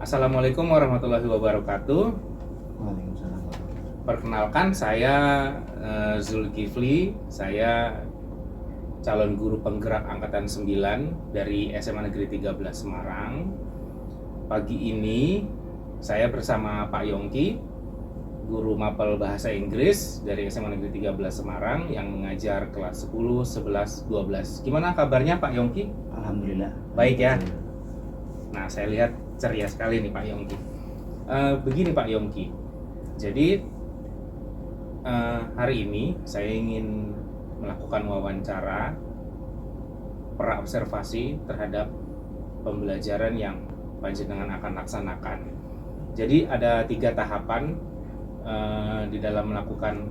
Assalamualaikum warahmatullahi wabarakatuh. Waalaikumsalam. Perkenalkan saya Zulkifli. Saya calon guru penggerak angkatan 9 dari SMA Negeri 13 Semarang. Pagi ini saya bersama Pak Yongki, guru mapel bahasa Inggris dari SMA Negeri 13 Semarang yang mengajar kelas 10, 11, 12. Gimana kabarnya Pak Yongki? Alhamdulillah. Baik ya. Nah, saya lihat ceria sekali nih Pak Yongki. Begini Pak Yongki, jadi hari ini saya ingin melakukan wawancara praobservasi terhadap pembelajaran yang panjenengan akan laksanakan. Jadi ada 3 tahapan di dalam melakukan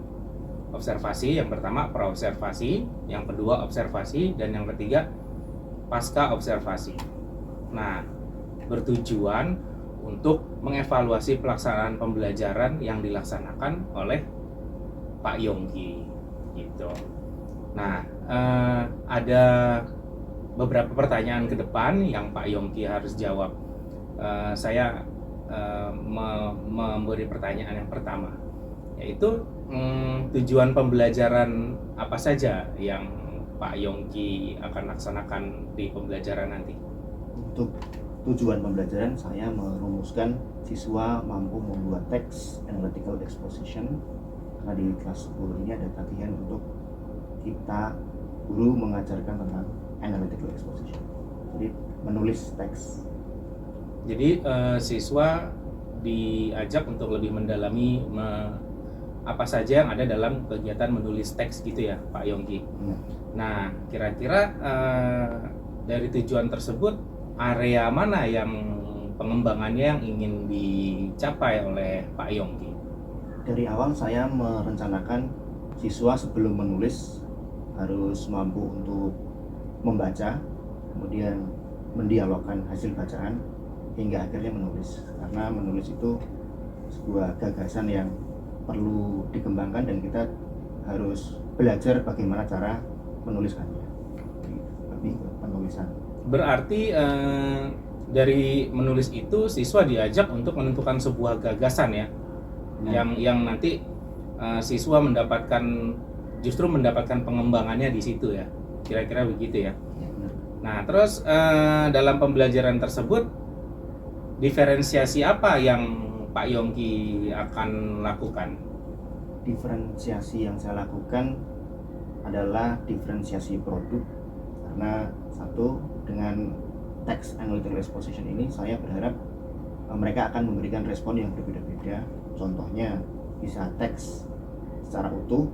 observasi. Yang pertama praobservasi, yang kedua observasi, dan yang ketiga pasca observasi. Nah, bertujuan untuk mengevaluasi pelaksanaan pembelajaran yang dilaksanakan oleh Pak Yongki gitu. Nah, ada beberapa pertanyaan ke depan yang Pak Yongki harus jawab. Saya memberi pertanyaan yang pertama, yaitu tujuan pembelajaran apa saja yang Pak Yongki akan laksanakan di pembelajaran nanti? Untuk tujuan pembelajaran, saya merumuskan siswa mampu membuat teks analytical exposition. Karena di kelas 10 ini ada latihan untuk kita guru mengajarkan tentang analytical exposition. Jadi menulis teks. Jadi siswa diajak untuk lebih mendalami apa saja yang ada dalam kegiatan menulis teks gitu ya Pak Yongki. Nah, kira-kira dari tujuan tersebut area mana yang pengembangannya yang ingin dicapai oleh Pak Yongki? Dari awal saya merencanakan siswa sebelum menulis harus mampu untuk membaca, kemudian mendialogkan hasil bacaan hingga akhirnya menulis. Karena menulis itu sebuah gagasan yang perlu dikembangkan dan kita harus belajar bagaimana cara menuliskannya. Lebih ke penulisan. Berarti dari menulis itu siswa diajak untuk menentukan sebuah gagasan ya, yang nanti siswa justru mendapatkan pengembangannya di situ ya, kira-kira begitu ya. Nah, terus dalam pembelajaran tersebut diferensiasi apa yang Pak Yongki akan lakukan? Diferensiasi yang saya lakukan adalah diferensiasi produk, karena satu, dengan text analytical exposition ini saya berharap mereka akan memberikan respon yang berbeda-beda. Contohnya bisa teks secara utuh,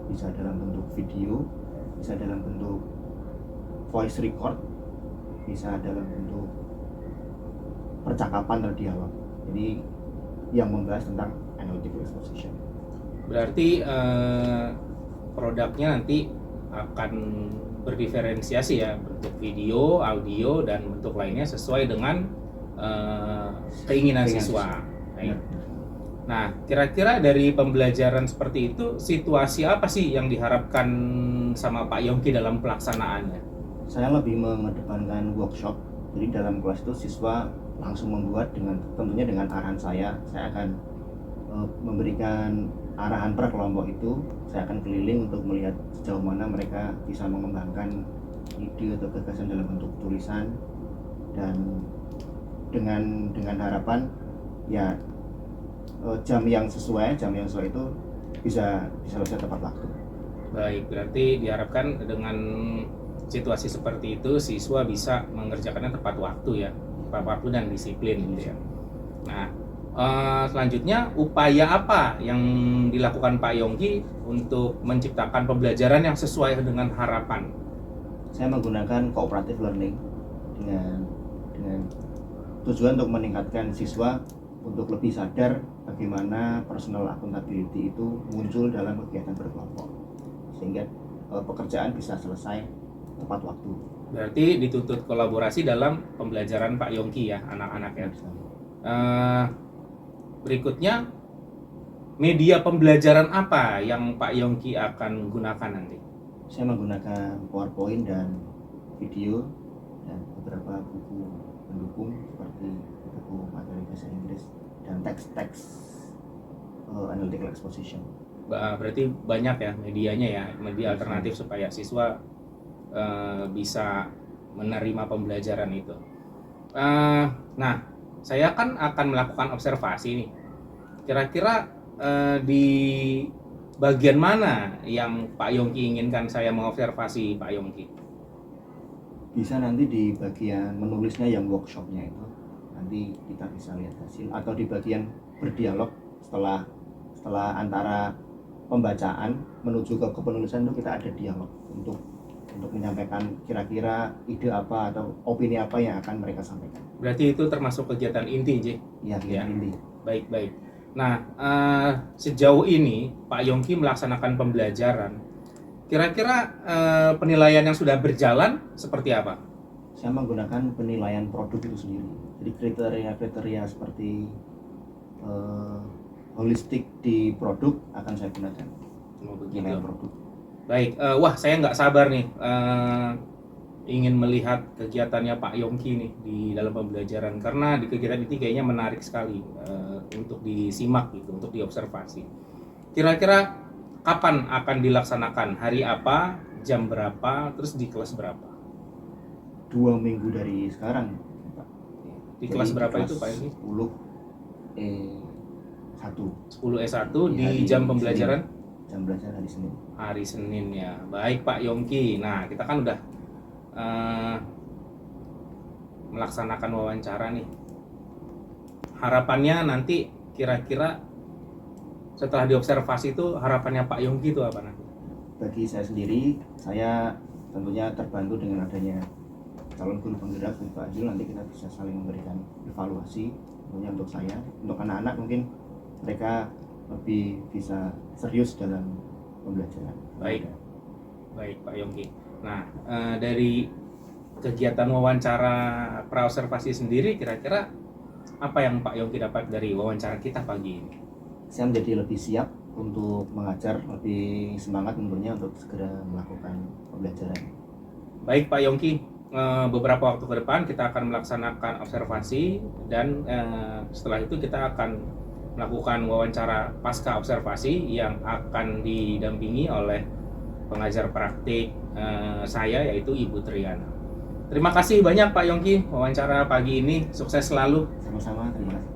bisa dalam bentuk video, bisa dalam bentuk voice record, bisa dalam bentuk percakapan atau dialog. Jadi yang membahas tentang analytical exposition. Berarti produknya nanti akan berdiferensiasi ya, bentuk video, audio, dan bentuk lainnya sesuai dengan keinginan siswa. Nah, kira-kira dari pembelajaran seperti itu, situasi apa sih yang diharapkan sama Pak Yongki dalam pelaksanaannya? Saya lebih mengedepankan workshop. Jadi dalam kelas itu siswa langsung membuat tentunya dengan arahan saya. Saya akan memberikan arahan per kelompok itu. Saya akan keliling untuk melihat sejauh mana mereka bisa mengembangkan ide atau gagasan dalam bentuk tulisan, dan dengan harapan ya jam yang sesuai itu bisa selesai tepat waktu. Baik, berarti diharapkan dengan situasi seperti itu siswa bisa mengerjakannya tepat waktu ya, tepat waktu dan disiplin gitu ya. Nah, selanjutnya upaya apa yang dilakukan Pak Yongki untuk menciptakan pembelajaran yang sesuai dengan harapan? Saya menggunakan cooperative learning dengan tujuan untuk meningkatkan siswa untuk lebih sadar bagaimana personal accountability itu muncul dalam kegiatan berkelompok, sehingga pekerjaan bisa selesai tepat waktu. Berarti dituntut kolaborasi dalam pembelajaran Pak Yongki ya, anak-anak ya. Berikutnya, media pembelajaran apa yang Pak Yongki akan gunakan nanti? Saya menggunakan PowerPoint dan video dan beberapa buku pendukung seperti buku materi teks analytical exposition. Berarti banyak ya medianya ya, media alternatif supaya siswa bisa menerima pembelajaran itu. Nah, saya kan akan melakukan observasi nih. Kira-kira di bagian mana yang Pak Yongki inginkan saya mengobservasi Pak Yongki? Bisa nanti di bagian menulisnya yang workshopnya itu, nanti kita bisa lihat hasil, atau di bagian berdialog setelah antara pembacaan menuju ke penulisan itu kita ada dialog untuk menyampaikan kira-kira ide apa atau opini apa yang akan mereka sampaikan. Berarti itu termasuk kegiatan inti, J? Iya, kegiatan inti. Baik. Nah, sejauh ini Pak Yongki melaksanakan pembelajaran. Kira-kira penilaian yang sudah berjalan seperti apa? Saya menggunakan penilaian produk itu sendiri. Jadi kriteria-kriteria seperti holistik di produk akan saya gunakan. Penilaian produk. Baik, wah saya nggak sabar nih ingin melihat kegiatannya Pak Yongki nih di dalam pembelajaran, karena di kegiatan ini kayaknya menarik sekali untuk disimak gitu, untuk diobservasi. Kira-kira kapan akan dilaksanakan? Hari apa? Jam berapa? Terus di kelas berapa? 2 minggu dari sekarang, Pak. Di kelas berapa itu Pak Yongki? 10 10 E1 di jam pembelajaran? Jam belajar hari Senin. Hari Senin ya. Baik Pak Yongki. Nah, kita kan udah melaksanakan wawancara nih. Harapannya nanti kira-kira setelah diobservasi itu harapannya Pak Yongki itu apa nanti? Bagi saya sendiri, saya tentunya terbantu dengan adanya calon guru penggerak Pak Azul. Nanti kita bisa saling memberikan evaluasi. Tentunya untuk saya, untuk anak-anak mungkin mereka lebih bisa serius dalam pembelajaran. Baik Pak Yongki. Nah, dari kegiatan wawancara praobservasi sendiri, kira-kira apa yang Pak Yongki dapat dari wawancara kita pagi ini? Saya menjadi lebih siap untuk mengajar, lebih semangat tentunya untuk segera melakukan pembelajaran. Baik Pak Yongki, beberapa waktu ke depan kita akan melaksanakan observasi dan setelah itu kita akan melakukan wawancara pasca observasi yang akan didampingi oleh pengajar praktik saya, yaitu Ibu Triana. Terima kasih banyak Pak Yongki wawancara pagi ini, sukses selalu. Sama-sama, terima kasih.